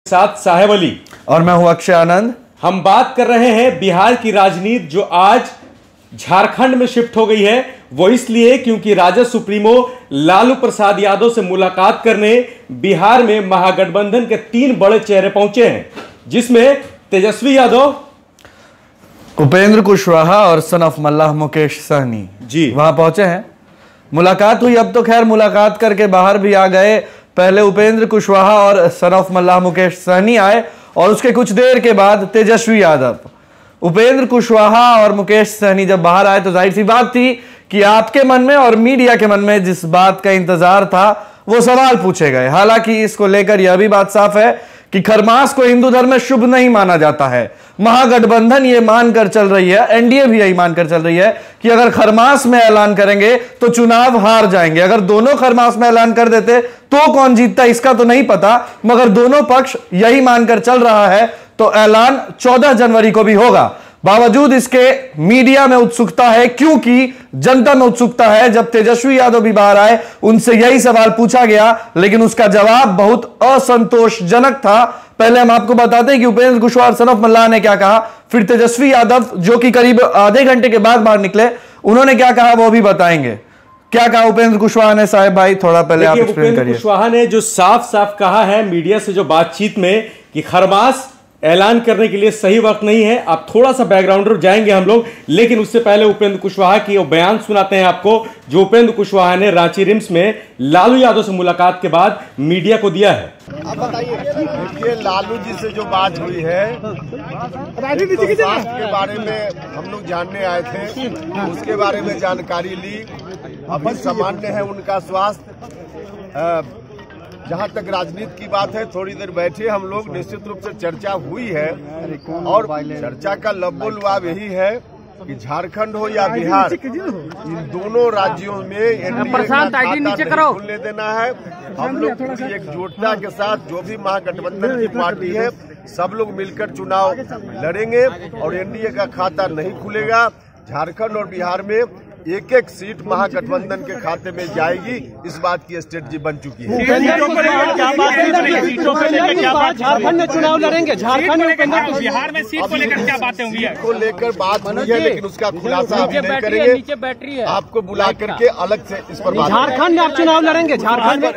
साथ साहेब अली और मैं हूं अक्षय आनंद। हम बात कर रहे हैं बिहार की राजनीति जो आज झारखंड में शिफ्ट हो गई है। वो इसलिए क्योंकि राजद सुप्रीमो लालू प्रसाद यादव से मुलाकात करने बिहार में महागठबंधन के 3 बड़े चेहरे पहुंचे हैं, जिसमें तेजस्वी यादव, उपेंद्र कुशवाहा और सन ऑफ मल्लाह मुकेश सहनी जी वहां पहुंचे हैं। मुलाकात हुई। अब तो खैर मुलाकात करके बाहर भी आ गए। पहले उपेंद्र कुशवाहा और सन ऑफ मल्लाह मुकेश सहनी आए और उसके कुछ देर के बाद तेजस्वी यादव। उपेंद्र कुशवाहा और मुकेश सहनी जब बाहर आए तो जाहिर सी बात थी कि आपके मन में और मीडिया के मन में जिस बात का इंतजार था वो सवाल पूछे गए। हालांकि इसको लेकर यह भी बात साफ है कि खरमास को हिंदू धर्म में शुभ नहीं माना जाता है। महागठबंधन ये मानकर चल रही है, एनडीए भी यही मानकर चल रही है कि अगर खरमास में ऐलान करेंगे तो चुनाव हार जाएंगे। अगर दोनों खरमास में ऐलान कर देते तो कौन जीतता इसका तो नहीं पता, मगर दोनों पक्ष यही मानकर चल रहा है तो ऐलान 14 जनवरी को भी होगा। बावजूद इसके मीडिया में उत्सुकता है, क्योंकि जनता में उत्सुकता है। जब तेजस्वी यादव भी बाहर आए उनसे यही सवाल पूछा गया, लेकिन उसका जवाब बहुत असंतोषजनक था। पहले हम आपको बताते हैं कि उपेंद्र कुशवाहा और सन ऑफ मल्लाह ने क्या कहा, फिर तेजस्वी यादव जो कि करीब आधे घंटे के बाद बाहर निकले उन्होंने क्या कहा वो भी बताएंगे। क्या कहा उपेंद्र कुशवाहा ने? साहेब भाई थोड़ा पहले आप एक्सप्लेन करिए। कुशवाहा ने जो साफ साफ कहा है मीडिया से जो बातचीत में कि खरमास ऐलान करने के लिए सही वक्त नहीं है। आप थोड़ा सा बैकग्राउंडर जाएंगे हम लोग, लेकिन उससे पहले उपेंद्र कुशवाहा की वो बयान सुनाते हैं आपको जो उपेंद्र कुशवाहा ने रांची रिम्स में लालू यादव से मुलाकात के बाद मीडिया को दिया है। आप बताइए। देखिए, लालू जी से जो बात हुई है तो स्वास्थ्य के बारे में हम लोग जानने आए थे, उसके बारे में जानकारी ली। अभी सामान्य है उनका स्वास्थ्य। जहाँ तक राजनीति की बात है, थोड़ी देर बैठे हम लोग, निश्चित रूप से चर्चा हुई है और चर्चा का लब्बो-लुआब यही है कि झारखंड हो या बिहार, इन दोनों राज्यों में एनडीए का खाता नहीं खुलने देना है। हम लोग पूरी एकजुटता के साथ जो भी महागठबंधन की पार्टी है सब लोग मिलकर चुनाव लड़ेंगे और एनडीए का खाता नहीं खुलेगा। झारखंड और बिहार में एक एक सीट महागठबंधन के खाते में जाएगी, इस बात की स्ट्रेटजी बन चुकी है। झारखंड में चुनाव लड़ेंगे, झारखंड में बिहार में सीट को लेकर क्या बातें हुई है? को लेकर बात हुई है, लेकिन उसका खुलासा अभी नहीं करेंगे। नीचे बैटरी है, आपको बुला करके अलग से इस पर बात। झारखंड में आप चुनाव लड़ेंगे, झारखंड में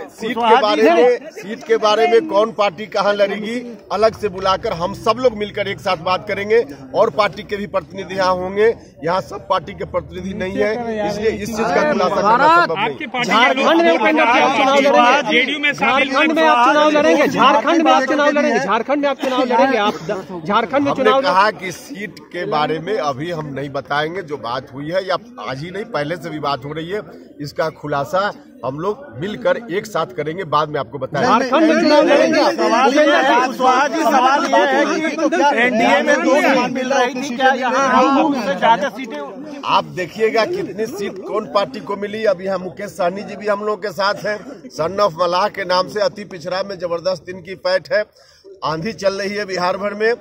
सीट के बारे में कौन पार्टी कहाँ लड़ेगी अलग से बुलाकर हम सब लोग मिलकर एक साथ बात करेंगे। और पार्टी के भी प्रतिनिधि यहाँ होंगे, यहाँ सब पार्टी के प्रतिनिधि नहीं है, इसलिए इस चीज का खुलासा करना संभव नहीं। झारखंड में जेडीयू में झारखंड में आप चुनाव लड़ेंगे, झारखंड में आप चुनाव लड़ेंगे, झारखंड में आप चुनाव लड़ेंगे। आप झारखंड में चुनाव कहा कि सीट के बारे में अभी हम नहीं बताएंगे। जो बात हुई है या आज ही नहीं पहले से भी बात हो रही है, इसका खुलासा हम लोग मिलकर एक साथ करेंगे, बाद में आपको बताएंगे। झारखंड में चुनाव लड़ेंगे। एनडीए में 2 सीट मिल रही थी, क्या ज्यादा सीटें? आप देखिएगा कितनी सीट कौन पार्टी को मिली। अब यहाँ मुकेश सहनी जी भी हम लोग के साथ हैं। सन ऑफ मल्लाह के नाम से अति पिछड़ा में जबरदस्त इनकी पैठ है। आंधी चल रही है बिहार भर में।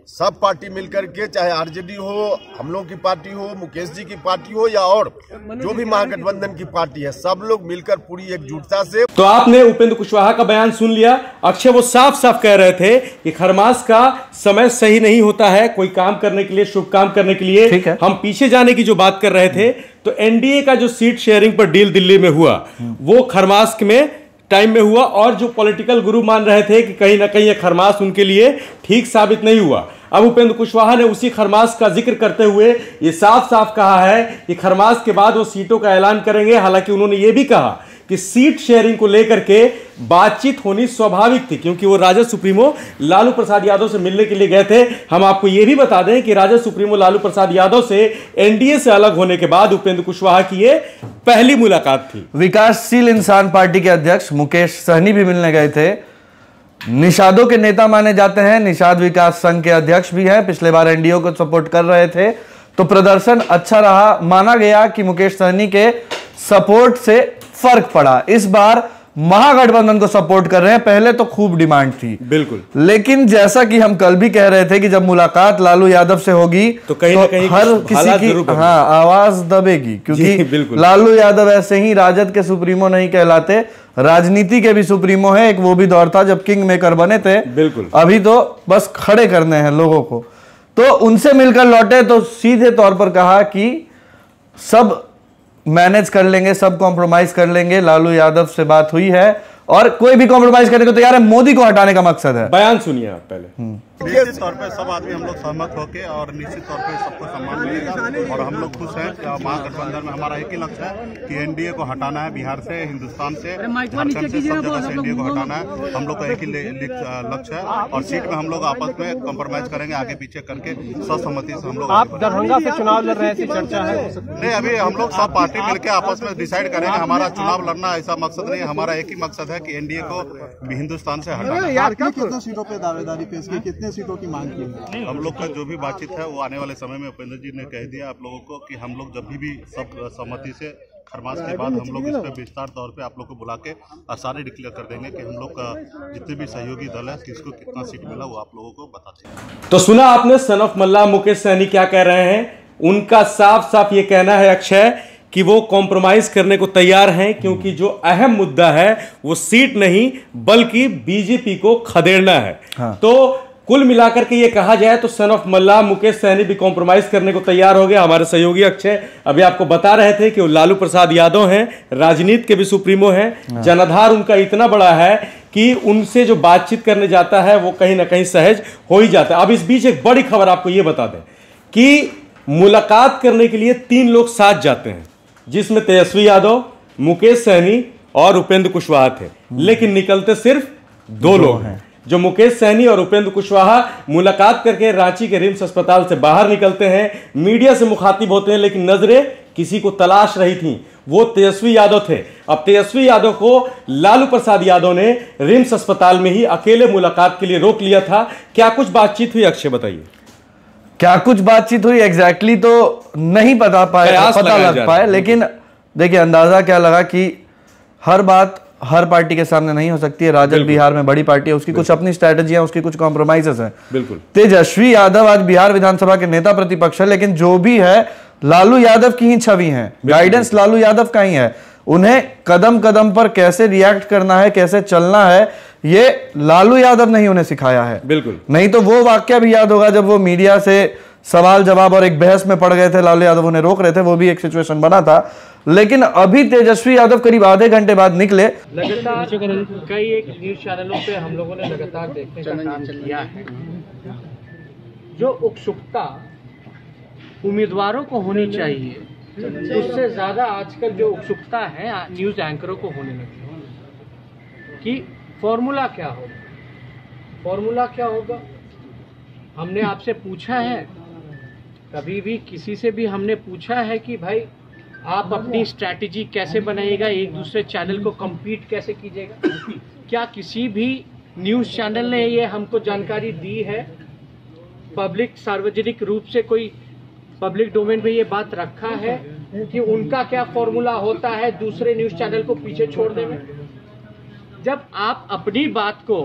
सब पार्टी मिलकर के, चाहे आरजेडी हो, हम लोग की पार्टी हो, मुकेश जी की पार्टी हो या और जो भी महागठबंधन की पार्टी है, सब लोग मिलकर पूरी एकजुटता से। तो आपने उपेंद्र कुशवाहा का बयान सुन लिया। अक्षय वो साफ साफ कह रहे थे कि खरमास का समय सही नहीं होता है कोई काम करने के लिए, शुभ काम करने के लिए। हम पीछे जाने की जो बात कर रहे थे तो एनडीए का जो सीट शेयरिंग पर डील दिल्ली में हुआ वो खरमास में टाइम में हुआ, और जो पॉलिटिकल गुरु मान रहे थे कि कहीं ना कहीं ये खरमास उनके लिए ठीक साबित नहीं हुआ। अब उपेंद्र कुशवाहा ने उसी खरमास का जिक्र करते हुए ये साफ साफ कहा है कि खरमास के बाद वो सीटों का ऐलान करेंगे। हालांकि उन्होंने ये भी कहा कि सीट शेयरिंग को लेकर के बातचीत होनी स्वाभाविक थी, क्योंकि वो राजद सुप्रीमो लालू प्रसाद यादव से मिलने के लिए गए थे। हम आपको ये भी बता दें कि राजद सुप्रीमो लालू प्रसाद यादव से एनडीए से अलग होने के बाद उपेंद्र कुशवाहा की ये पहली मुलाकात थी। विकासशील इंसान पार्टी के अध्यक्ष मुकेश सहनी भी मिलने गए थे। निषादों के नेता माने जाते हैं, निषाद विकास संघ के अध्यक्ष भी हैं, पिछले बार एनडीए को सपोर्ट कर रहे थे तो प्रदर्शन अच्छा रहा। माना गया कि मुकेश सहनी के सपोर्ट से फर्क पड़ा। इस बार महागठबंधन को सपोर्ट कर रहे हैं। पहले तो खूब डिमांड थी, बिल्कुल, लेकिन जैसा कि हम कल भी कह रहे थे कि जब मुलाकात लालू यादव से होगी तो कहीं ना कहीं हर किसी की आवाज दबेगी, क्योंकि लालू यादव ऐसे ही राजद के सुप्रीमो नहीं कहलाते, राजनीति के भी सुप्रीमो है। एक वो भी दौर था जब किंग मेकर बने थे, बिल्कुल, अभी तो बस खड़े करने हैं लोगों को। तो उनसे मिलकर लौटे तो सीधे तौर पर कहा कि सब मैनेज कर लेंगे, सब कॉम्प्रोमाइज कर लेंगे। लालू यादव से बात हुई है और कोई भी कॉम्प्रोमाइज करने को तैयार है, मोदी को हटाने का मकसद है। बयान सुनिए आप पहले। निश्चित तौर पे सब आदमी हम लोग सहमत होके और निश्चित तौर पे सबको सम्मान मिलेगा और हम लोग खुश हैं। महागठबंधन में हमारा एक ही लक्ष्य है कि एनडीए को हटाना है, बिहार से, हिंदुस्तान से, झारखंड से, सब जगह से एनडीए को हटाना है। हम लोग का एक ही लक्ष्य है और सीट में हम लोग आपस में कॉम्प्रोमाइज करेंगे, आगे पीछे करके सर्वसम्मति से हम लोग। आप दरभंगा से चुनाव लड़ रहे थे, चर्चा है? नहीं, अभी हम लोग सब पार्टी मिलकर आपस में डिसाइड करेंगे। हमारा चुनाव लड़ना ऐसा मकसद नहीं है, हमारा एक ही मकसद है कि एनडीए को हिंदुस्तान से हटाना। कितने सीटों पे दावेदारी पेश की, कितने सीटों की मांग की? हम लोग का जो भी बातचीत है वो आने वाले समय में उपेंद्र जी ने कह दिया आप लोगों को कि हम लोग जब भी सब सहमति से खरमास के बाद हम लोग इस पर विस्तार तौर पे आप लोग को बुला के सारे डिक्लेयर कर देंगे कि हम लोग का जितने भी सहयोगी दल है किसको कितना सीट मिला वो आप लोगों को बताते हैं। तो सुना आपने सन ऑफ मल्लाह मुकेश सहनी क्या कह रहे हैं। उनका साफ साफ ये कहना है अक्षय कि वो कॉम्प्रोमाइज करने को तैयार हैं, क्योंकि जो अहम मुद्दा है वो सीट नहीं बल्कि बीजेपी को खदेड़ना है। हाँ। तो कुल मिलाकर के ये कहा जाए तो सन ऑफ मल्लाह मुकेश सहनी भी कॉम्प्रोमाइज करने को तैयार हो गया। हमारे सहयोगी अक्षय अभी आपको बता रहे थे कि वो लालू प्रसाद यादव हैं, राजनीति के भी सुप्रीमो हैं। हाँ। जनाधार उनका इतना बड़ा है कि उनसे जो बातचीत करने जाता है वो कहीं ना कहीं सहज हो ही जाता है। अब इस बीच एक बड़ी खबर आपको ये बता दें कि मुलाकात करने के लिए 3 लोग साथ जाते हैं, जिसमें तेजस्वी यादव, मुकेश सहनी और उपेंद्र कुशवाहा थे, लेकिन निकलते सिर्फ 2 लोग हैं। जो मुकेश सहनी और उपेंद्र कुशवाहा मुलाकात करके रांची के रिम्स अस्पताल से बाहर निकलते हैं, मीडिया से मुखातिब होते हैं, लेकिन नजरें किसी को तलाश रही थीं, वो तेजस्वी यादव थे। अब तेजस्वी यादव को लालू प्रसाद यादव ने रिम्स अस्पताल में ही अकेले मुलाकात के लिए रोक लिया था। क्या कुछ बातचीत हुई अक्षय, बताइए। क्या कुछ बातचीत हुई एग्जैक्टली तो नहीं पता लग पाए, लेकिन देखिए अंदाजा क्या लगा कि हर बात हर पार्टी के सामने नहीं हो सकती है। राजद बिहार में बड़ी पार्टी है, उसकी कुछ अपनी स्ट्रेटजी है, उसकी कुछ कॉम्प्रोमाइजेस हैं। बिल्कुल। तेजस्वी यादव आज बिहार विधानसभा के नेता प्रतिपक्ष है, लेकिन जो भी है लालू यादव की ही छवि है, गाइडेंस लालू यादव का ही है। उन्हें कदम कदम पर कैसे रिएक्ट करना है, कैसे चलना है, ये लालू यादव नहीं उन्हें सिखाया है। बिल्कुल। नहीं तो वो वाक्य भी याद होगा जब वो मीडिया से सवाल जवाब और एक बहस में पड़ गए थे, लालू यादव उन्हें रोक रहे थे, वो भी एक सिचुएशन बना था। लेकिन अभी तेजस्वी यादव करीब आधे घंटे बाद निकले। लगातार कई एक न्यूज चैनलों पे हम लोगों ने लगातार देखने का काम किया है, जो उत्सुकता उम्मीदवारों को होनी चाहिए उससे ज्यादा आजकल जो उत्सुकता है न्यूज एंकरों को होने लगी कि फॉर्मूला क्या होगा, फॉर्मूला क्या होगा। हमने आपसे पूछा है, कभी भी किसी से भी हमने पूछा है कि भाई आप अपनी स्ट्रैटेजी कैसे बनाइएगा, एक दूसरे चैनल को compete कैसे कीजिएगा? क्या किसी भी न्यूज़ चैनल ने ये हमको जानकारी दी है? पब्लिक सार्वजनिक रूप से कोई पब्लिक डोमेन में ये बात रखा है कि उनका क्या फॉर्मूला होता है दूसरे न्यूज़ चैनल को पीछे छोड़ने में? जब आप अपनी बात को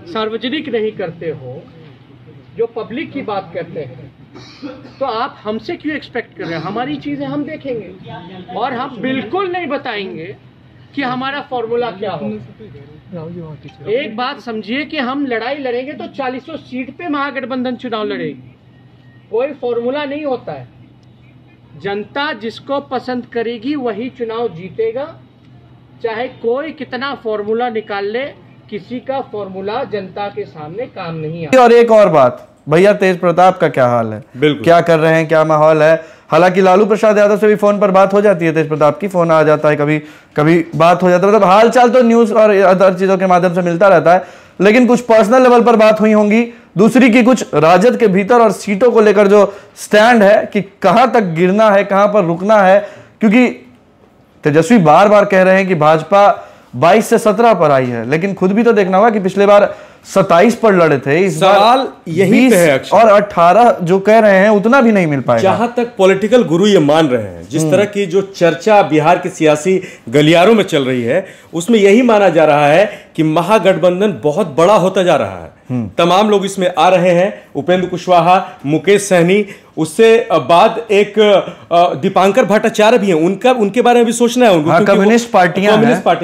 सार्वजनिक नहीं करते हो, जो पब्लिक की बात करते हैं, तो आप हमसे क्यों एक्सपेक्ट कर रहे हैं? हमारी चीजें हम देखेंगे और हम बिल्कुल नहीं बताएंगे कि हमारा फॉर्मूला क्या हो। एक बात समझिए कि हम लड़ाई लड़ेंगे तो 40 सीट पे महागठबंधन चुनाव लड़ेगी, कोई फॉर्मूला नहीं होता है। जनता जिसको पसंद करेगी वही चुनाव जीतेगा, चाहे कोई कितना फॉर्मूला निकाल ले, किसी का फॉर्मूला जनता के सामने काम नहीं आता। और एक और बात, भैया तेज प्रताप का क्या हाल है, क्या कर रहे हैं, क्या माहौल है? हालांकि लालू प्रसाद यादव से भी फोन पर बात हो जाती है, तेज प्रताप की फोन आ जाता है, कभी कभी बात हो जाता है, मतलब हालचाल तो न्यूज और अदर चीजों के माध्यम से मिलता रहता है, लेकिन कुछ पर्सनल लेवल पर बात हुई होंगी। दूसरी की कुछ राजद के भीतर और सीटों को लेकर जो स्टैंड है कि कहां तक गिरना है, कहां पर रुकना है, क्योंकि तेजस्वी बार बार कह रहे हैं कि भाजपा 22 से 17 पर आई है, लेकिन खुद भी तो देखना होगा कि पिछले बार 27 पर लड़े थे। इस सवाल यही पे है अक्षय। और 18 जो कह रहे हैं उतना भी नहीं मिल पाएगा। जहां तक पॉलिटिकल गुरु ये मान रहे हैं, जिस तरह की जो चर्चा बिहार के सियासी गलियारों में चल रही है, उसमें यही माना जा रहा है कि महागठबंधन बहुत बड़ा होता जा रहा है। तमाम लोग इसमें आ रहे हैं, उपेंद्र कुशवाहा, मुकेश सहनी, उससे बाद एक दीपांकर भट्टाचार्य भी हैं, उनके बारे में भी सोचना है उनको। कम्युनिस्ट पार्टियां,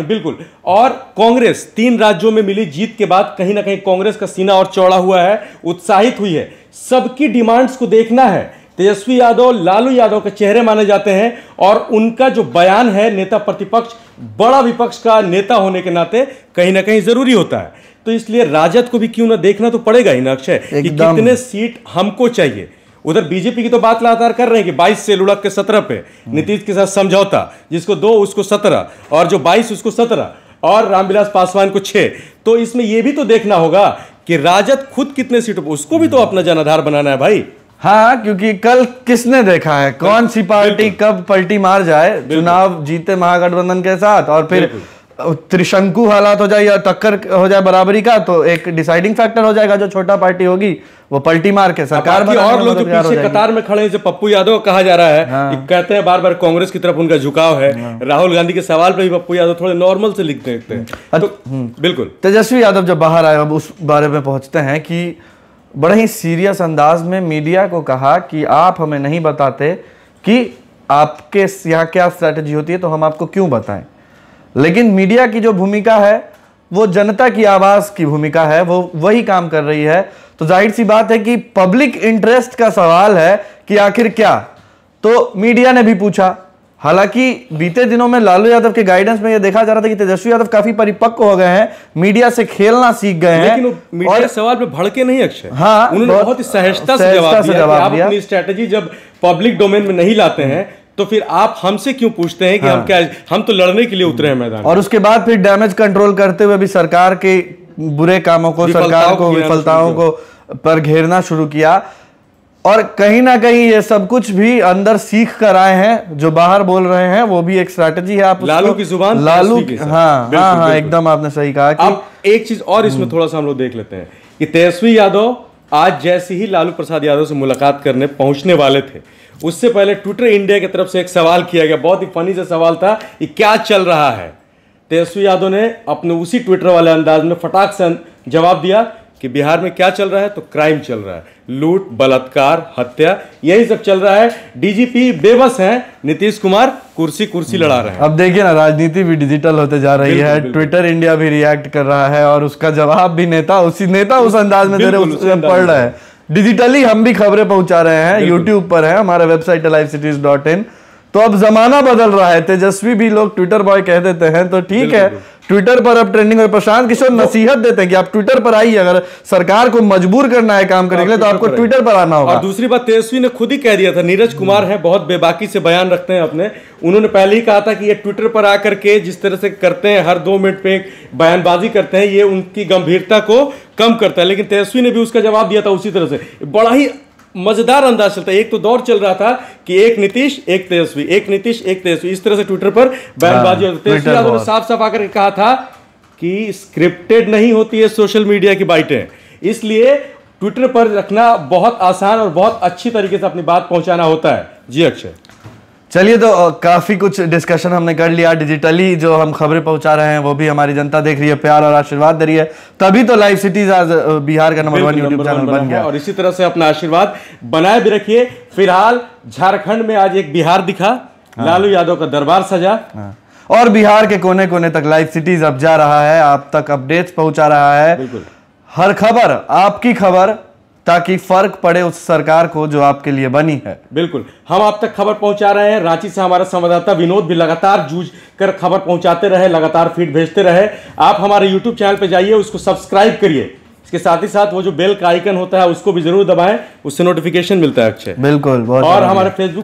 बिल्कुल। और कांग्रेस 3 राज्यों में मिली जीत के बाद कहीं ना कहीं कांग्रेस का सीना और चौड़ा हुआ है, उत्साहित हुई है। सबकी डिमांड्स को देखना है। तेजस्वी यादव लालू यादव के चेहरे माने जाते हैं और उनका जो बयान है नेता प्रतिपक्ष, बड़ा विपक्ष का नेता होने के नाते कहीं ना कहीं जरूरी होता है। तो इसलिए राजद को भी क्यों ना देखना तो पड़ेगा ही ना अक्षय, कि कितने सीट हमको चाहिए। उधर बीजेपी की तो बात लगातार कर रहे हैं कि 22 से लुढ़क के 17 पे, नीतीश के साथ समझौता, जिसको 2 उसको 17 और जो 22 उसको 17 और रामविलास पासवान को 6। तो इसमें यह भी तो देखना होगा कि राजद खुद कितने सीटों पर, उसको भी तो अपना जनाधार बनाना है भाई। हाँ, क्योंकि कल किसने देखा है कौन सी पार्टी कब पलटी मार जाए, चुनाव जीते महागठबंधन के साथ और फिर त्रिशंकु हालात हो जाए या टक्कर हो जाए बराबरी का, तो एक डिसाइडिंग फैक्टर हो जाएगा। जो छोटा पार्टी होगी वो पलटी मार के सरकार बनाने और लोग जो पीछे कतार में खड़े हैं, जैसे पप्पू यादव कहा जा रहा है, हाँ। कहते हैं बार बार कांग्रेस की तरफ उनका झुकाव है। हाँ। राहुल गांधी के सवाल पे भी पप्पू यादव थोड़े नॉर्मल से लिखते हैं। तो बिल्कुल तेजस्वी यादव जब बाहर आए, अब उस बारे में पहुंचते हैं कि बड़े ही सीरियस अंदाज में मीडिया को कहा कि आप हमें नहीं बताते कि आपके यहाँ क्या स्ट्रैटेजी होती है, तो हम आपको क्यों बताएं। लेकिन मीडिया की जो भूमिका है वो जनता की आवाज की भूमिका है, वो वही काम कर रही है। तो जाहिर सी बात है कि पब्लिक इंटरेस्ट का सवाल है कि आखिर क्या, तो मीडिया ने भी पूछा। हालांकि बीते दिनों में लालू यादव के गाइडेंस में यह देखा जा रहा था कि तेजस्वी यादव काफी परिपक्व हो गए हैं, मीडिया से खेलना सीख गए हैं। लेकिन मीडिया और सवाल पे भड़के नहीं अक्षय। हाँ, उन्होंने बहुत ही सहजता से जवाब दिया। आप अपनी स्ट्रैटेजी जब पब्लिक डोमेन में नहीं लाते हैं तो फिर आप हमसे क्यों पूछते हैं कि हाँ। हम तो लड़ने के लिए उतरे हैं मैदान। और उसके बाद फिर डैमेज कंट्रोल करते हुए भी सरकार के बुरे कामों को, सरकार को, विफलताओं को पर घेरना शुरू किया। और कहीं ना कहीं ये सब कुछ भी अंदर सीख कर आए हैं। जो बाहर बोल रहे हैं वो भी एक स्ट्रैटेजी है। आप लालू की जुबान, लालू की, हाँ, एकदम आपने सही कहा। अब एक चीज और इसमें थोड़ा सा हम लोग देख लेते हैं कि तेजस्वी यादव आज जैसे ही लालू प्रसाद यादव से मुलाकात करने पहुंचने वाले थे, उससे पहले ट्विटर इंडिया की तरफ से एक सवाल किया गया, बहुत ही फनी सा सवाल था कि क्या चल रहा है। तेजस्वी यादव ने अपने उसी ट्विटर वाले अंदाज में फटाक से जवाब दिया कि बिहार में क्या चल रहा है, तो क्राइम चल रहा है, लूट, बलात्कार, हत्या, यही सब चल रहा है। डीजीपी बेबस हैं, नीतीश कुमार कुर्सी लड़ा रहे हैं। अब देखिए ना, राजनीति भी डिजिटल होते जा रही है। ट्विटर इंडिया भी रिएक्ट कर रहा है और उसका जवाब भी नेता उस अंदाज में दे रहे, पढ़ रहे हैं। डिजिटली हम भी खबरें पहुंचा रहे हैं, यूट्यूब पर है, हमारा वेबसाइट livecities.in। तो अब जमाना बदल रहा है, तेजस्वी भी लोग ट्विटर बॉय कह देते हैं, तो ठीक है, ट्विटर पर अब ट्रेंडिंग है। प्रशांत किशोर नसीहत देते हैं कि आप ट्विटर पर आइए, अगर सरकार को मजबूर करना है काम करने के लिए तो आपको ट्विटर पर आना होगा। और दूसरी बात, तेजस्वी ने खुद ही कह दिया था, नीरज कुमार है, बहुत बेबाकी से बयान रखते हैं अपने, उन्होंने पहले ही कहा था कि ये ट्विटर पर आकर के जिस तरह से करते हैं, हर 2 मिनट पे बयानबाजी करते हैं, ये उनकी गंभीरता को कम करता है। लेकिन तेजस्वी ने भी उसका जवाब दिया था उसी तरह से, बड़ा ही मजेदार अंदाज चलता है। एक तो दौर चल रहा था कि एक नीतीश एक तेजस्वी, एक नीतीश एक तेजस्वी, इस तरह से ट्विटर पर बयानबाजी होती। तेजस्वी यादव ने साफ साफ आकर कहा था कि स्क्रिप्टेड नहीं होती है सोशल मीडिया की बाइटें, इसलिए ट्विटर पर रखना बहुत आसान और बहुत अच्छी तरीके से अपनी बात पहुंचाना होता है। जी अक्षय, चलिए, तो काफी कुछ डिस्कशन हमने कर लिया। डिजिटली जो हम खबरें पहुंचा रहे हैं वो भी हमारी जनता देख रही है, प्यार और आशीर्वाद दे रही है, तभी तो लाइव सिटीज आज बिहार का नंबर 1 यूट्यूब चैनल बन गया। और इसी तरह से अपना आशीर्वाद बनाए भी रखिए। फिलहाल झारखंड में आज एक बिहार दिखा, लालू यादव का दरबार सजा, और बिहार के कोने कोने तक लाइव सिटीज अब जा रहा है, आप तक अपडेट्स पहुंचा रहा है। हर खबर आपकी खबर, ताकि फर्क पड़े उस सरकार को जो आपके लिए बनी है। बिल्कुल, हम आप तक खबर पहुंचा रहे हैं। रांची से हमारा संवाददाता विनोद भी लगातार जूझ कर खबर पहुंचाते रहे, लगातार फीड भेजते रहे। आप हमारे यूट्यूब चैनल पे जाइए, उसको सब्सक्राइब करिए, इसके साथ ही साथ वो जो बेल का आइकन होता है उसको भी जरूर दबाएं, उससे नोटिफिकेशन मिलता है अक्षय। बिल्कुल, और हमारे फेसबुक